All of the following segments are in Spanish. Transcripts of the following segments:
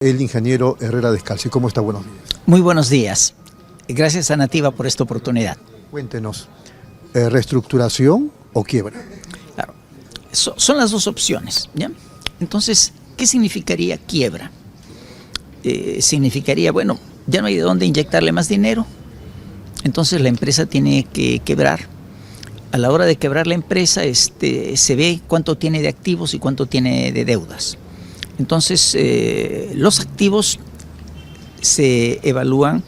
El ingeniero Herrera Descalzi. ¿Cómo está? Buenos días. Muy buenos días. Gracias a Nativa por esta oportunidad. Cuéntenos, ¿reestructuración o quiebra? Claro, son las dos opciones, ¿ya? Entonces, ¿qué significaría quiebra? Significaría, bueno, ya no hay de dónde inyectarle más dinero, entonces la empresa tiene que quebrar. A la hora de quebrar la empresa, se ve cuánto tiene de activos y cuánto tiene de deudas. Entonces, los activos se evalúan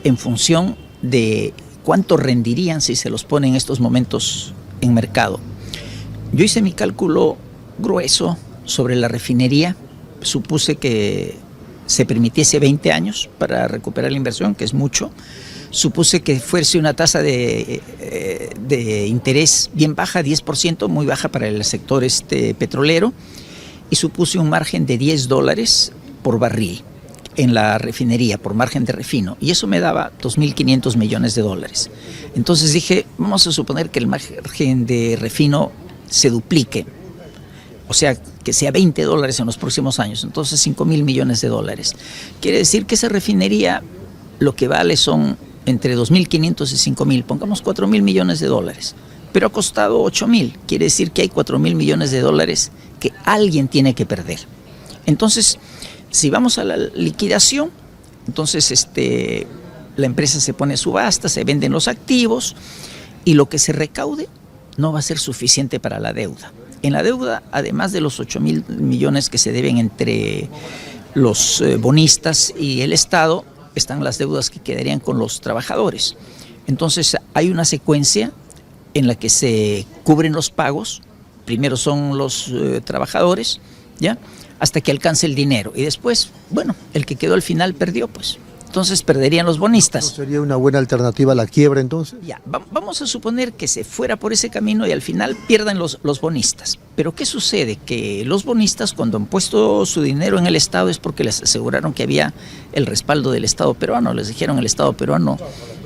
en función de cuánto rendirían si se los pone en estos momentos en mercado. Yo hice mi cálculo grueso sobre la refinería, supuse que se permitiese 20 años para recuperar la inversión, que es mucho. Supuse que fuese una tasa de interés bien baja, 10%, muy baja para el sector petrolero, y supuse un margen de $10 por barril en la refinería, por margen de refino, y eso me daba 2.500 millones de dólares. Entonces dije, vamos a suponer que el margen de refino se duplique, o sea, que sea $20 en los próximos años, entonces 5.000 millones de dólares. Quiere decir que esa refinería lo que vale son entre 2.500 y 5.000, pongamos 4.000 millones de dólares, pero ha costado 8.000, quiere decir que hay 4.000 millones de dólares que alguien tiene que perder. Entonces, si vamos a la liquidación, entonces la empresa se pone a subasta, se venden los activos y lo que se recaude no va a ser suficiente para la deuda. En la deuda, además de los 8.000 millones que se deben entre los bonistas y el Estado, están las deudas que quedarían con los trabajadores. Entonces hay una secuencia en la que se cubren los pagos. Primero son los trabajadores, ¿ya? Hasta que alcance el dinero. Y después, bueno, el que quedó al final perdió, pues. Entonces perderían los bonistas. ¿No sería una buena alternativa a la quiebra entonces? Ya, vamos a suponer que se fuera por ese camino y al final pierdan los bonistas. Pero ¿qué sucede? Que los bonistas, cuando han puesto su dinero en el Estado, es porque les aseguraron que había el respaldo del Estado peruano. Les dijeron el Estado peruano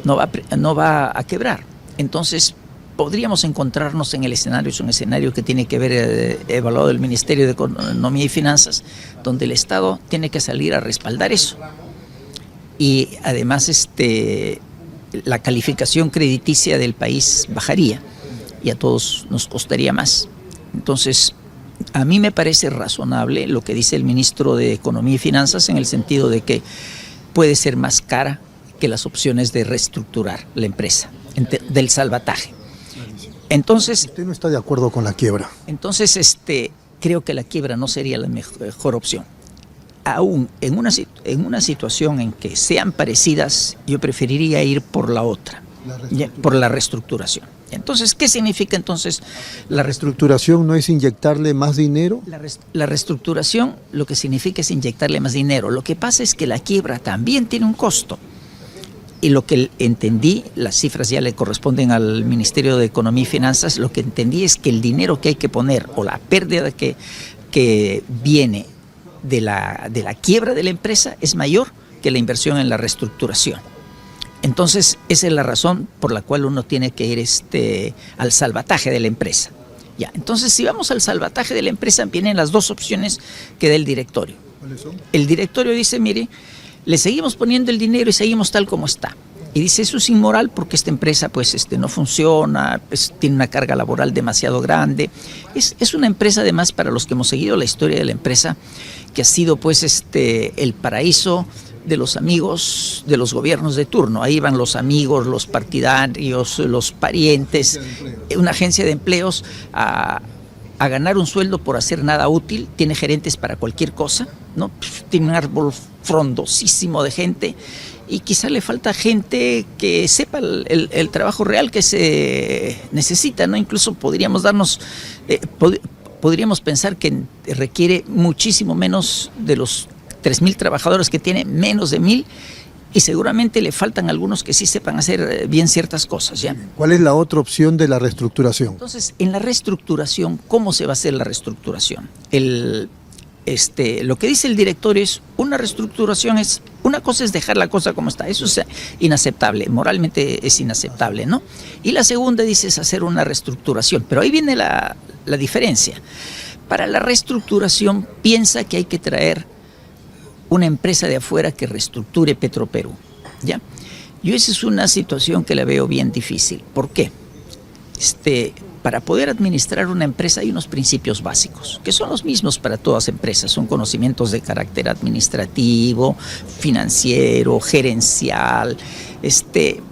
no va a quebrar. Entonces podríamos encontrarnos en el escenario, es un escenario que tiene que ver evaluado el Ministerio de Economía y Finanzas, donde el Estado tiene que salir a respaldar eso. Y además la calificación crediticia del país bajaría y a todos nos costaría más. Entonces, a mí me parece razonable lo que dice el ministro de Economía y Finanzas en el sentido de que puede ser más cara que las opciones de reestructurar la empresa, del salvataje. Entonces, ¿usted no está de acuerdo con la quiebra? Entonces, creo que la quiebra no sería la mejor opción. Aún en una situación en que sean parecidas, yo preferiría ir por la otra, por la reestructuración. Entonces, ¿qué significa entonces la reestructuración? ¿No es inyectarle más dinero? La reestructuración lo que significa es inyectarle más dinero. Lo que pasa es que la quiebra también tiene un costo. Y lo que entendí, las cifras ya le corresponden al Ministerio de Economía y Finanzas, lo que entendí es que el dinero que hay que poner o la pérdida que viene de la quiebra de la empresa es mayor que la inversión en la reestructuración. Entonces, esa es la razón por la cual uno tiene que ir al salvataje de la empresa. Ya, entonces, si vamos al salvataje de la empresa, vienen las dos opciones que da el directorio. ¿Cuáles son? El directorio dice, mire, le seguimos poniendo el dinero y seguimos tal como está. Y dice, eso es inmoral porque esta empresa pues no funciona, tiene una carga laboral demasiado grande. Es una empresa, además, para los que hemos seguido la historia de la empresa, que ha sido pues el paraíso de los amigos de los gobiernos de turno. Ahí van los amigos, los partidarios, los parientes, una agencia de empleos a ganar un sueldo por hacer nada útil. Tiene gerentes para cualquier cosa, ¿no? Tiene un árbol frondosísimo de gente y quizá le falta gente que sepa el trabajo real que se necesita, ¿no? Incluso podríamos podríamos pensar que requiere muchísimo menos de los 3.000 trabajadores que tiene, menos de 1.000, y seguramente le faltan algunos que sí sepan hacer bien ciertas cosas, ¿ya? ¿Cuál es la otra opción de la reestructuración? Entonces, en la reestructuración, ¿cómo se va a hacer la reestructuración? Lo que dice el directorio es, una reestructuración una cosa es dejar la cosa como está, eso es inaceptable, moralmente es inaceptable, ¿no? Y la segunda dice es hacer una reestructuración, pero ahí viene la diferencia. Para la reestructuración piensa que hay que traer una empresa de afuera que reestructure Petroperú, ¿ya? Yo esa es una situación que la veo bien difícil. ¿Por qué? Para poder administrar una empresa hay unos principios básicos, que son los mismos para todas empresas. Son conocimientos de carácter administrativo, financiero, gerencial,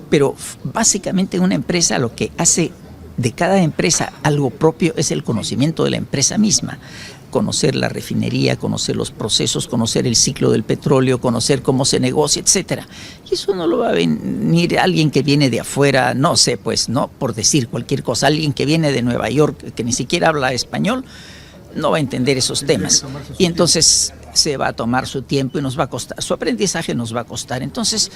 pero básicamente una empresa lo que hace de cada empresa algo propio es el conocimiento de la empresa misma. Conocer la refinería, conocer los procesos, conocer el ciclo del petróleo, conocer cómo se negocia, etcétera. Y eso no lo va a venir alguien que viene de afuera, no sé, pues, no por decir cualquier cosa, alguien que viene de Nueva York, que ni siquiera habla español, no va a entender esos temas. Y entonces se va a tomar su tiempo y nos va a costar, su aprendizaje nos va a costar. Entonces,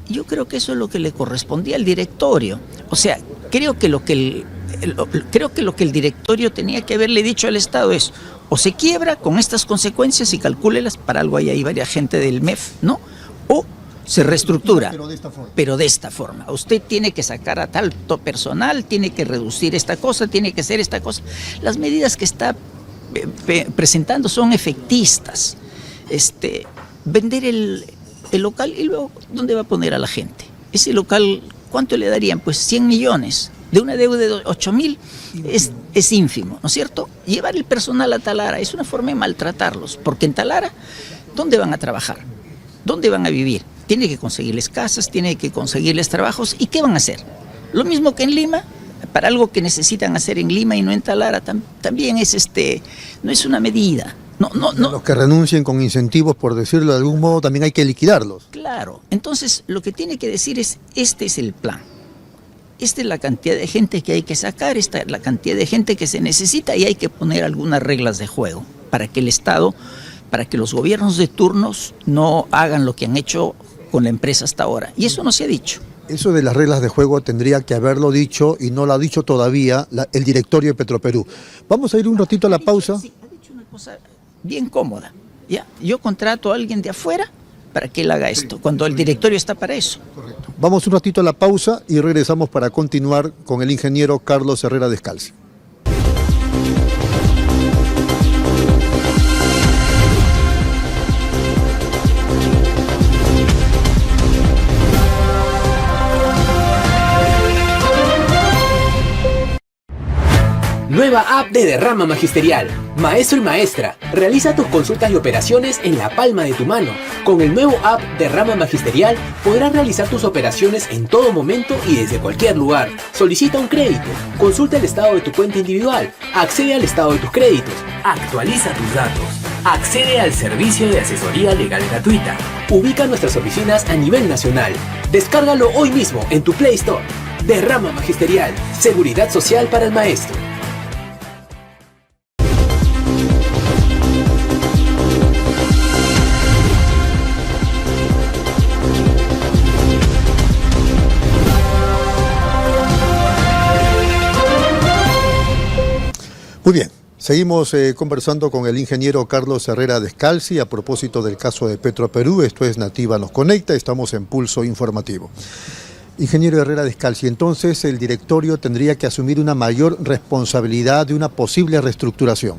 yo creo que eso es lo que le correspondía al directorio. O sea, creo que lo que el directorio tenía que haberle dicho al Estado es: o se quiebra con estas consecuencias y calcúlelas, para algo hay ahí varias gente del MEF, ¿no? O se reestructura, pero de esta forma. Usted tiene que sacar a tal personal, tiene que reducir esta cosa, tiene que hacer esta cosa. Las medidas que está presentando son efectistas. Vender el local, y luego, ¿dónde va a poner a la gente? Ese local, ¿cuánto le darían? Pues 100 millones. De una deuda de 8.000 es ínfimo, ¿no es cierto? Llevar el personal a Talara es una forma de maltratarlos, porque en Talara, ¿dónde van a trabajar? ¿Dónde van a vivir? Tiene que conseguirles casas, tiene que conseguirles trabajos, ¿y qué van a hacer? Lo mismo que en Lima, para algo que necesitan hacer en Lima y no en Talara, también es no es una medida. No. Los que renuncien con incentivos, por decirlo de algún modo, también hay que liquidarlos. Claro, entonces lo que tiene que decir es: este es el plan. Esta es la cantidad de gente que hay que sacar, esta es la cantidad de gente que se necesita, y hay que poner algunas reglas de juego para que el Estado, para que los gobiernos de turnos no hagan lo que han hecho con la empresa hasta ahora. Y eso no se ha dicho. Eso de las reglas de juego tendría que haberlo dicho, y no lo ha dicho todavía el directorio de Petroperú. Vamos a ir un ratito a la pausa. Sí, ha dicho una cosa bien cómoda. ¿Ya? Yo contrato a alguien de afuera para que él haga esto, cuando el directorio está para eso. Correcto. Vamos un ratito a la pausa y regresamos para continuar con el ingeniero Carlos Herrera Descalzi. Nueva app de Derrama Magisterial. Maestro y maestra, realiza tus consultas y operaciones en la palma de tu mano. Con el nuevo app Derrama Magisterial podrás realizar tus operaciones en todo momento y desde cualquier lugar. Solicita un crédito, consulta el estado de tu cuenta individual, accede al estado de tus créditos, actualiza tus datos, accede al servicio de asesoría legal gratuita. Ubica nuestras oficinas a nivel nacional. Descárgalo hoy mismo en tu Play Store. Derrama Magisterial, seguridad social para el maestro. Muy bien, seguimos conversando con el ingeniero Carlos Herrera Descalzi a propósito del caso de Petroperú. Esto es Nativa Nos Conecta, estamos en Pulso Informativo. Ingeniero Herrera Descalzi, entonces el directorio tendría que asumir una mayor responsabilidad de una posible reestructuración.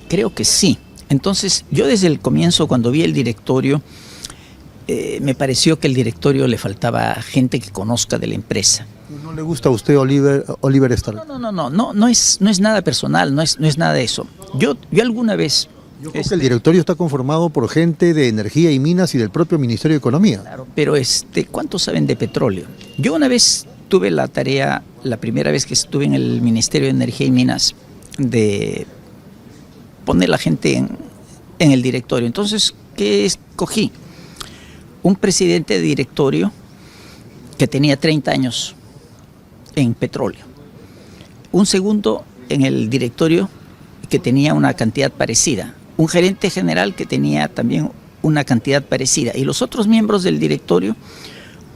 Creo que sí. Entonces, yo desde el comienzo, cuando vi el directorio, me pareció que al directorio le faltaba gente que conozca de la empresa. ¿No le gusta a usted Oliver Stark? No es nada personal, no es nada de eso. Yo alguna vez... Yo creo que el directorio está conformado por gente de energía y minas y del propio Ministerio de Economía. Claro, pero ¿cuántos saben de petróleo? Yo una vez tuve la tarea, la primera vez que estuve en el Ministerio de Energía y Minas, de poner la gente en el directorio. Entonces, ¿qué escogí? Un presidente de directorio que tenía 30 años en petróleo. Un segundo en el directorio que tenía una cantidad parecida. Un gerente general que tenía también una cantidad parecida. Y los otros miembros del directorio,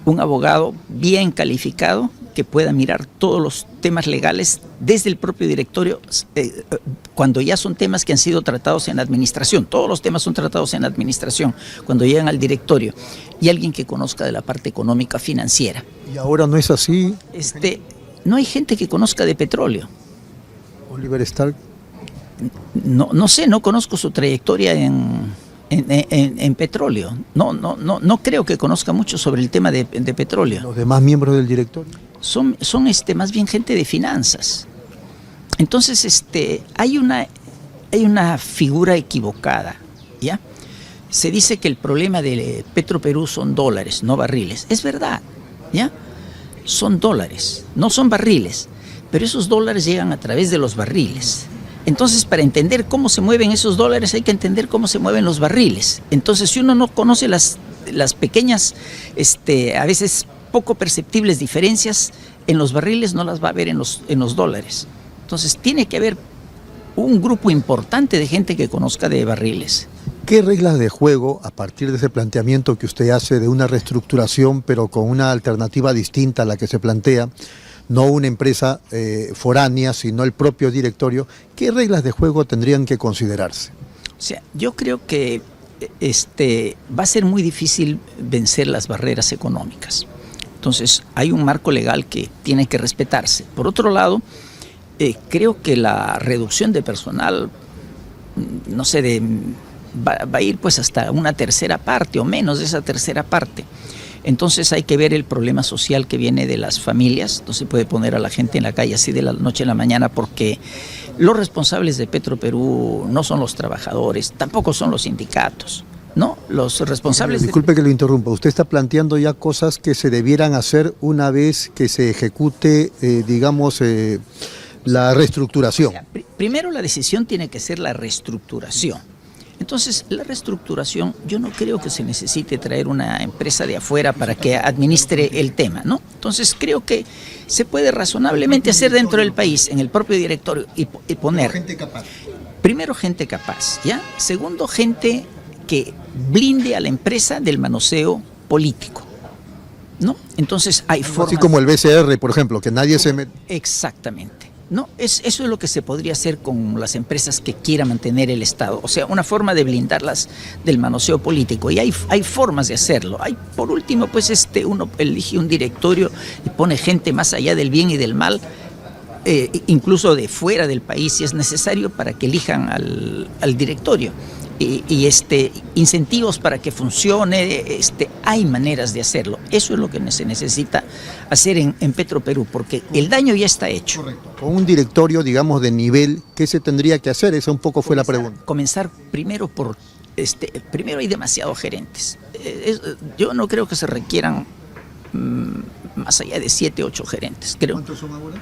un abogado bien calificado que pueda mirar todos los temas legales desde el propio directorio, cuando ya son temas que han sido tratados en administración. Todos los temas son tratados en administración cuando llegan al directorio. Y alguien que conozca de la parte económica financiera. ¿Y ahora no es así? No hay gente que conozca de petróleo. Oliver Stark. No sé, no conozco su trayectoria en en petróleo. No creo que conozca mucho sobre el tema de petróleo. ¿Los demás miembros del directorio? Son más bien gente de finanzas. Entonces, hay una figura equivocada, ¿ya? Se dice que el problema de Petroperú son dólares, no barriles. Es verdad, ¿ya? Son dólares, no son barriles, pero esos dólares llegan a través de los barriles. Entonces, para entender cómo se mueven esos dólares hay que entender cómo se mueven los barriles. Entonces, si uno no conoce las pequeñas, a veces poco perceptibles diferencias en los barriles, no las va a ver en los dólares. Entonces, tiene que haber un grupo importante de gente que conozca de barriles. ¿Qué reglas de juego, a partir de ese planteamiento que usted hace de una reestructuración, pero con una alternativa distinta a la que se plantea, no una empresa foránea, sino el propio directorio, qué reglas de juego tendrían que considerarse? O sea, yo creo que va a ser muy difícil vencer las barreras económicas. Entonces, hay un marco legal que tiene que respetarse. Por otro lado, creo que la reducción de personal, no sé, va a ir pues hasta una tercera parte o menos de esa tercera parte. Entonces hay que ver el problema social que viene de las familias. No se puede poner a la gente en la calle así de la noche a la mañana, porque los responsables de Petroperú no son los trabajadores, tampoco son los sindicatos, ¿no? Los responsables... Disculpe que lo interrumpa, usted está planteando ya cosas que se debieran hacer una vez que se ejecute, la reestructuración. O sea, primero la decisión tiene que ser la reestructuración. Entonces, la reestructuración, yo no creo que se necesite traer una empresa de afuera para que administre el tema, ¿no? Entonces, creo que se puede razonablemente hacer dentro del país, en el propio directorio, y poner... Gente capaz. Primero, gente capaz, ¿ya? Segundo, gente que blinde a la empresa del manoseo político, ¿no? Entonces, hay formas... Así como el BCR, por ejemplo, que nadie se mete... Exactamente. No, eso es lo que se podría hacer con las empresas que quiera mantener el Estado. O sea, una forma de blindarlas del manoseo político. Y hay formas de hacerlo. Por último, pues uno elige un directorio y pone gente más allá del bien y del mal, incluso de fuera del país, si es necesario, para que elijan al directorio. Y incentivos para que funcione, hay maneras de hacerlo. Eso es lo que se necesita hacer en Petroperú, porque el daño ya está hecho. Correcto. Con un directorio, digamos, de nivel, ¿qué se tendría que hacer? Esa un poco fue la pregunta. Comenzar primero por, primero hay demasiados gerentes. Yo no creo que se requieran más allá de 7, 8 gerentes. Creo. ¿Cuántos son ahora?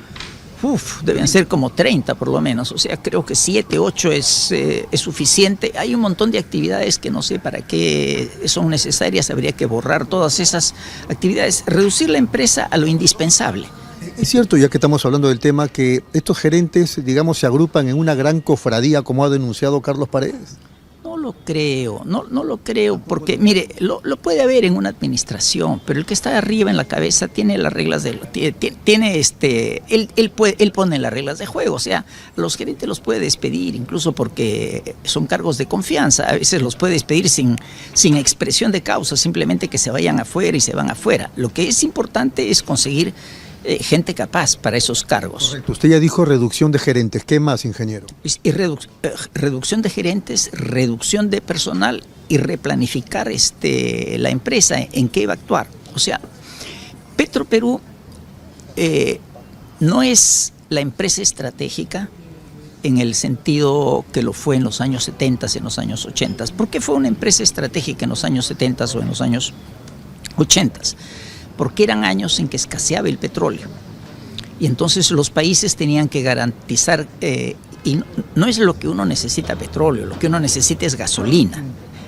Deben ser como 30 por lo menos, o sea, creo que 7, 8 es suficiente. Hay un montón de actividades que no sé para qué son necesarias, habría que borrar todas esas actividades, reducir la empresa a lo indispensable. Es cierto, ya que estamos hablando del tema, que estos gerentes, digamos, se agrupan en una gran cofradía, como ha denunciado Carlos Paredes. No lo creo, porque mire, lo puede haber en una administración, pero el que está arriba en la cabeza tiene las reglas él pone las reglas de juego. O sea, los gerentes los puede despedir, incluso porque son cargos de confianza, a veces los puede despedir sin expresión de causa, simplemente que se vayan afuera y se van afuera. Lo que es importante es conseguir gente capaz para esos cargos. Correcto. Usted ya dijo reducción de gerentes. ¿Qué más, ingeniero? Y reducción de gerentes, reducción de personal y replanificar la empresa en qué va a actuar. O sea, Petroperú no es la empresa estratégica en el sentido que lo fue en los años 70, en los años 80. ¿Por qué fue una empresa estratégica en los años 70 o en los años 80? Porque eran años en que escaseaba el petróleo y entonces los países tenían que garantizar, y no es lo que uno necesita petróleo, lo que uno necesita es gasolina,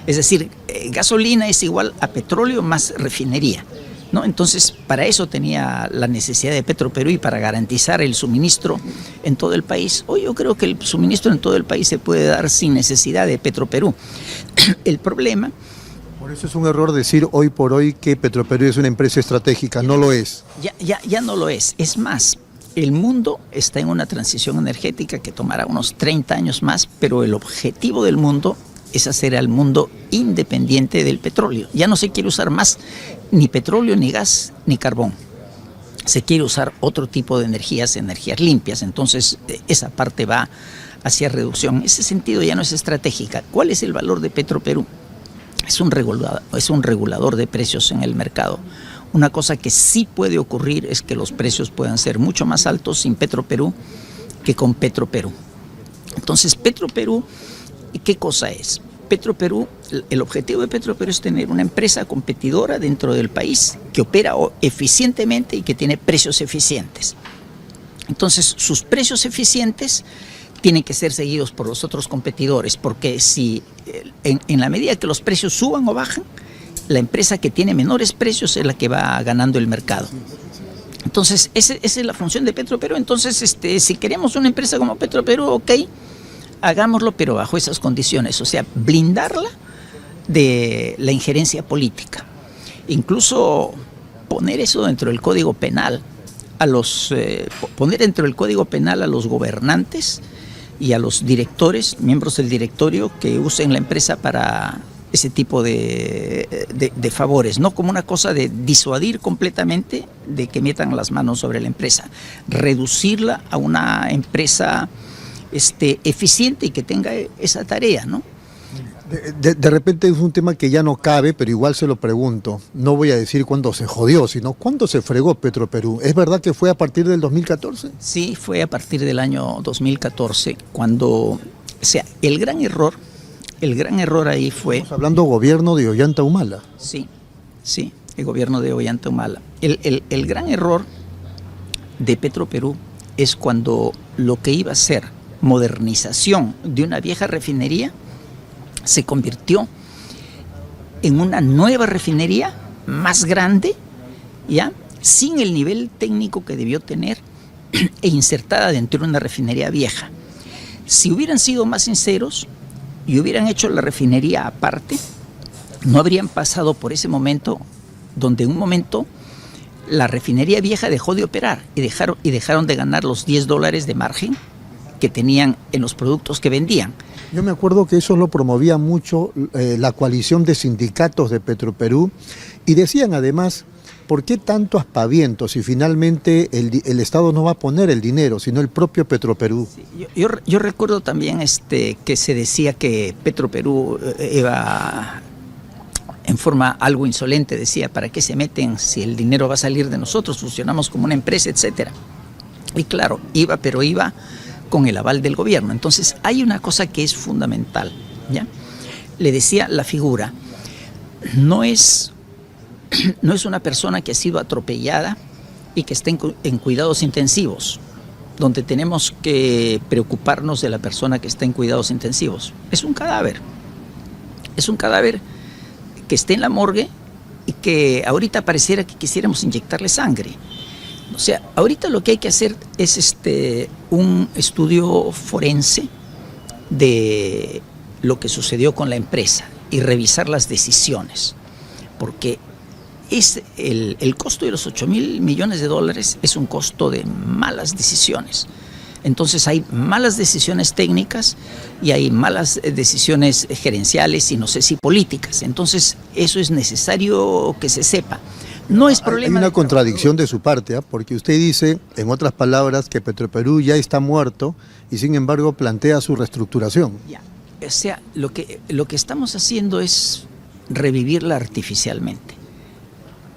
es decir, gasolina es igual a petróleo más refinería, ¿no? Entonces para eso tenía la necesidad de Petroperú y para garantizar el suministro en todo el país. Hoy yo creo que el suministro en todo el país se puede dar sin necesidad de Petroperú. El problema... Por eso es un error decir hoy por hoy que Petroperú es una empresa estratégica, no lo es. Ya no lo es. Es más, el mundo está en una transición energética que tomará unos 30 años más, pero el objetivo del mundo es hacer al mundo independiente del petróleo. Ya no se quiere usar más ni petróleo, ni gas, ni carbón. Se quiere usar otro tipo de energías limpias. Entonces, esa parte va hacia reducción. En ese sentido ya no es estratégica. ¿Cuál es el valor de Petroperú? es un regulador de precios en el mercado. Una cosa que sí puede ocurrir es que los precios puedan ser mucho más altos sin Petroperú que con Petroperú. Entonces, Petroperú, ¿qué cosa es? Petroperú, el objetivo de Petroperú es tener una empresa competidora dentro del país que opera eficientemente y que tiene precios eficientes. Entonces, sus precios eficientes tienen que ser seguidos por los otros competidores, porque si en la medida que los precios suban o bajan, la empresa que tiene menores precios es la que va ganando el mercado. Entonces, esa es la función de Petroperú. Entonces, si queremos una empresa como Petroperú, ok, hagámoslo, pero bajo esas condiciones, o sea, blindarla de la injerencia política. Incluso poner eso dentro del Código Penal, poner dentro del Código Penal a los gobernantes y a los directores, miembros del directorio, que usen la empresa para ese tipo de favores, no como una cosa de disuadir completamente de que metan las manos sobre la empresa, reducirla a una empresa eficiente y que tenga esa tarea, ¿no? De repente es un tema que ya no cabe, pero igual se lo pregunto. No voy a decir cuándo se jodió, sino cuándo se fregó Petroperú. ¿Es verdad que fue a partir del 2014? Sí, fue a partir del año 2014, cuando, o sea, el gran error ahí fue... Estamos hablando gobierno de Ollanta Humala. Sí, el gobierno de Ollanta Humala. El gran error de Petroperú es cuando lo que iba a ser modernización de una vieja refinería se convirtió en una nueva refinería más grande, ¿ya?, sin el nivel técnico que debió tener e insertada dentro de una refinería vieja. Si hubieran sido más sinceros y hubieran hecho la refinería aparte, no habrían pasado por ese momento donde en un momento la refinería vieja dejó de operar y dejaron de ganar los $10 de margen que tenían en los productos que vendían. Yo me acuerdo que eso lo promovía mucho la coalición de sindicatos de Petroperú y decían además, ¿por qué tanto aspaviento si finalmente el Estado no va a poner el dinero, sino el propio Petroperú? Sí, yo recuerdo también que se decía que Petroperú iba en forma algo insolente, decía, ¿para qué se meten si el dinero va a salir de nosotros? Funcionamos como una empresa, etcétera. Y claro, iba con el aval del gobierno. Entonces hay una cosa que es fundamental, ¿ya? Le decía, la figura no es una persona que ha sido atropellada y que está en cuidados intensivos, donde tenemos que preocuparnos de la persona que está en cuidados intensivos. Es un cadáver que está en la morgue y que ahorita pareciera que quisiéramos inyectarle sangre. O sea, ahorita lo que hay que hacer es un estudio forense de lo que sucedió con la empresa y revisar las decisiones, porque el costo de los $8,000 millones es un costo de malas decisiones. Entonces hay malas decisiones técnicas y hay malas decisiones gerenciales y no sé si políticas. Entonces eso es necesario que se sepa. No es problema. Hay una contradicción de su parte, porque usted dice, en otras palabras, que Petroperú ya está muerto y sin embargo plantea su reestructuración. Ya. O sea, lo que estamos haciendo es revivirla artificialmente.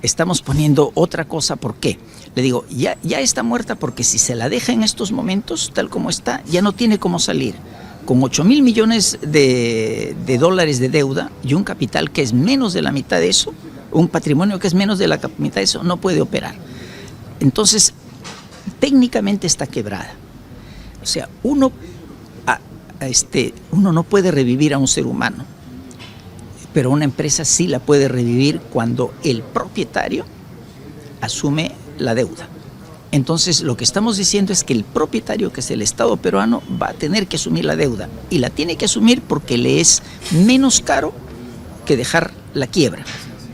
Estamos poniendo otra cosa. ¿Por qué? Le digo, ya está muerta porque si se la deja en estos momentos, tal como está, ya no tiene cómo salir. Con $8,000 millones de deuda y un capital que es menos de la mitad de eso, un patrimonio que es menos de la mitad de eso, no puede operar. Entonces, técnicamente está quebrada. O sea, uno no puede revivir a un ser humano, pero una empresa sí la puede revivir cuando el propietario asume la deuda. Entonces, lo que estamos diciendo es que el propietario, que es el Estado peruano, va a tener que asumir la deuda. Y la tiene que asumir porque le es menos caro que dejar la quiebra.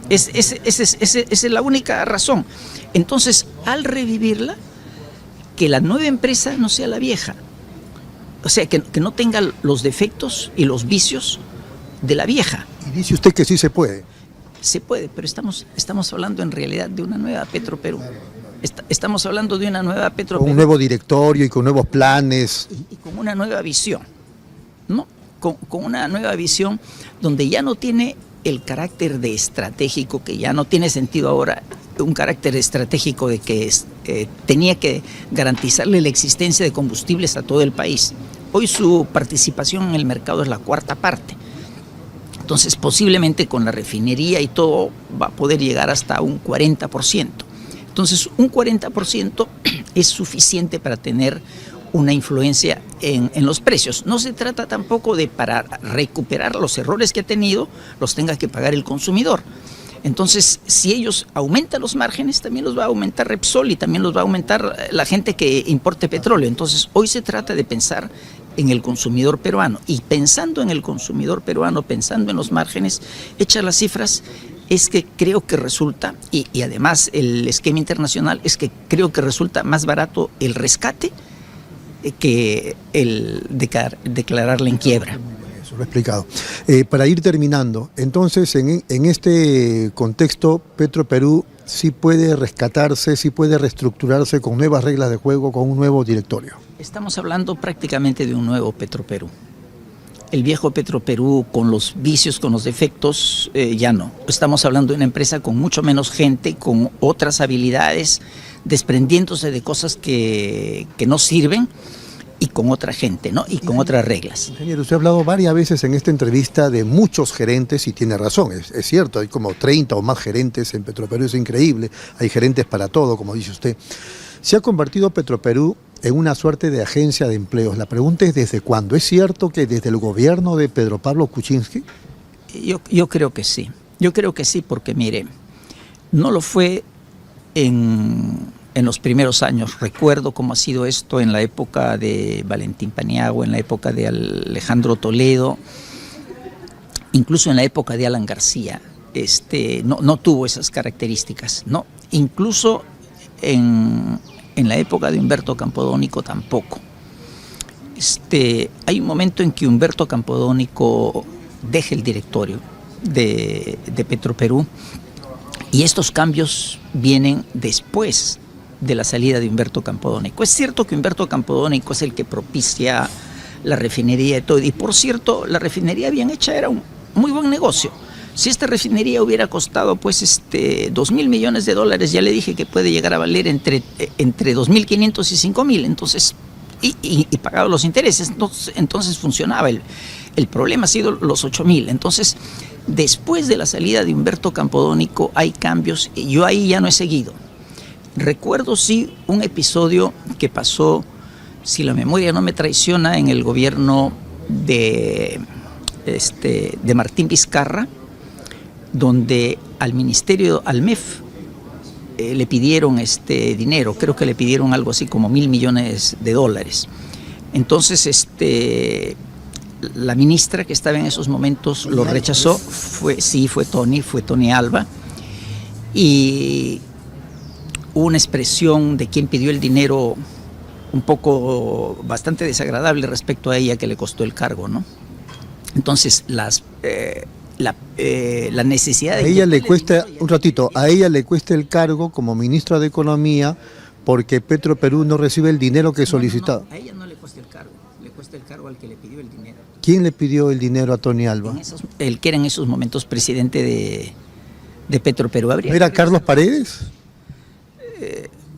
Esa es la única razón. Entonces, al revivirla, que la nueva empresa no sea la vieja. O sea, que no tenga los defectos y los vicios de la vieja. Y dice usted que sí se puede. Se puede, pero estamos hablando en realidad de una nueva Petroperú. Estamos hablando de una nueva Petroperú. Con un nuevo directorio y con nuevos planes. Y con una nueva visión, ¿no? Con una nueva visión donde ya no tiene el carácter de estratégico, que ya no tiene sentido ahora, un carácter estratégico de que tenía que garantizarle la existencia de combustibles a todo el país. Hoy su participación en el mercado es la cuarta parte. Entonces posiblemente con la refinería y todo va a poder llegar hasta un 40%. Entonces un 40% es suficiente para tener una influencia en los precios. No se trata tampoco de para recuperar los errores que ha tenido, los tenga que pagar el consumidor. Entonces, si ellos aumentan los márgenes, también los va a aumentar Repsol y también los va a aumentar la gente que importe petróleo. Entonces, hoy se trata de pensar en el consumidor peruano. Y pensando en el consumidor peruano, pensando en los márgenes, hechas las cifras, es que creo que resulta, y además el esquema internacional, es que creo que resulta más barato el rescate que el declararla en quiebra. Eso lo he explicado. Para ir terminando, entonces en este contexto, Petroperú sí puede rescatarse, sí puede reestructurarse con nuevas reglas de juego, con un nuevo directorio. Estamos hablando prácticamente de un nuevo Petroperú. El viejo Petroperú, con los vicios, con los defectos, ya no. Estamos hablando de una empresa con mucho menos gente, con otras habilidades, desprendiéndose de cosas que no sirven, y con otra gente, ¿no? Y con otras reglas. Ingeniero, usted ha hablado varias veces en esta entrevista de muchos gerentes, y tiene razón, es cierto, hay como 30 o más gerentes en Petroperú, es increíble, hay gerentes para todo, como dice usted. Se ha convertido Petroperú en una suerte de agencia de empleos. La pregunta es, ¿desde cuándo? ¿Es cierto que desde el gobierno de Pedro Pablo Kuczynski? Yo creo que sí. Yo creo que sí, porque mire, no lo fue en los primeros años. Recuerdo cómo ha sido esto en la época de Valentín Paniagua, en la época de Alejandro Toledo, incluso en la época de Alan García. No tuvo esas características, ¿no? Incluso en la época de Humberto Campodónico tampoco. Hay un momento en que Humberto Campodónico deja el directorio de Petroperú, y estos cambios vienen después de la salida de Humberto Campodónico. Es cierto que Humberto Campodónico es el que propicia la refinería y todo, y por cierto, la refinería bien hecha era un muy buen negocio. Si esta refinería hubiera costado pues $2.000 millones, ya le dije que puede llegar a valer entre 2.500 y 5.000, entonces, y pagado los intereses, entonces funcionaba. El problema ha sido los 8.000. Entonces, después de la salida de Humberto Campodónico hay cambios, y yo ahí ya no he seguido. Recuerdo sí un episodio que pasó, si la memoria no me traiciona, en el gobierno de Martín Vizcarra, donde al ministerio, al MEF, le pidieron dinero. Creo que le pidieron algo así como $1.000 millones. Entonces la ministra que estaba en esos momentos lo rechazó. Fue Tony Alba, y hubo una expresión de quien pidió el dinero un poco bastante desagradable respecto a ella, que le costó el cargo, ¿no? Entonces la necesidad de... A ella le cuesta, un ratito, a ella le cuesta el cargo como ministra de Economía porque Petroperú no recibe el dinero que solicitaba. No, a ella no le cuesta el cargo, le cuesta el cargo al que le pidió el dinero. ¿Quién le pidió el dinero a Tony Alba? El que era en esos momentos presidente de Petroperú. ¿No era Carlos Paredes?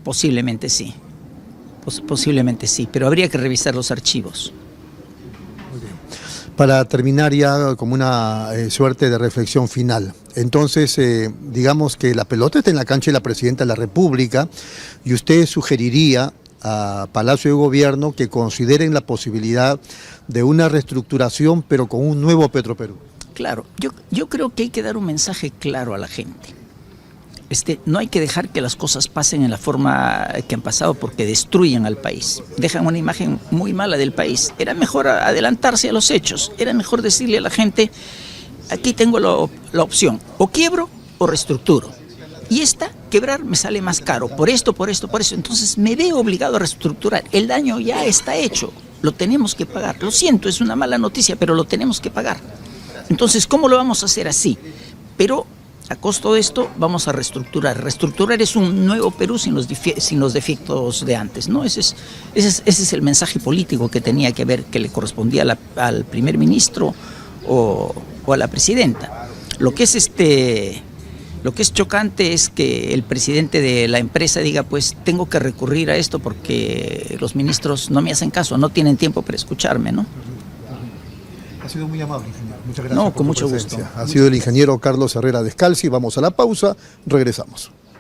Posiblemente sí. Posiblemente sí, pero habría que revisar los archivos. Para terminar ya como una suerte de reflexión final. Entonces, digamos que la pelota está en la cancha de la Presidenta de la República, y usted sugeriría a Palacio de Gobierno que consideren la posibilidad de una reestructuración, pero con un nuevo Petroperú. Claro, yo creo que hay que dar un mensaje claro a la gente. No hay que dejar que las cosas pasen en la forma que han pasado, porque destruyen al país, dejan una imagen muy mala del país. Era mejor adelantarse a los hechos, era mejor decirle a la gente, aquí tengo la opción, o quiebro o reestructuro. Y quebrar me sale más caro, por esto. Entonces me veo obligado a reestructurar. El daño ya está hecho, lo tenemos que pagar. Lo siento, es una mala noticia, pero lo tenemos que pagar. Entonces, ¿cómo lo vamos a hacer así? Pero a costo de esto vamos a reestructurar. Reestructurar es un nuevo Perú sin los defectos de antes, ¿no? Ese es el mensaje político que tenía que haber, que le correspondía al primer ministro o a la presidenta. Lo que es chocante es que el presidente de la empresa diga, pues tengo que recurrir a esto porque los ministros no me hacen caso, no tienen tiempo para escucharme, ¿no? Ha sido muy amable, ingeniero. Muchas gracias. No, con mucho gusto. Ha sido el ingeniero Carlos Herrera Descalzi. Vamos a la pausa, regresamos.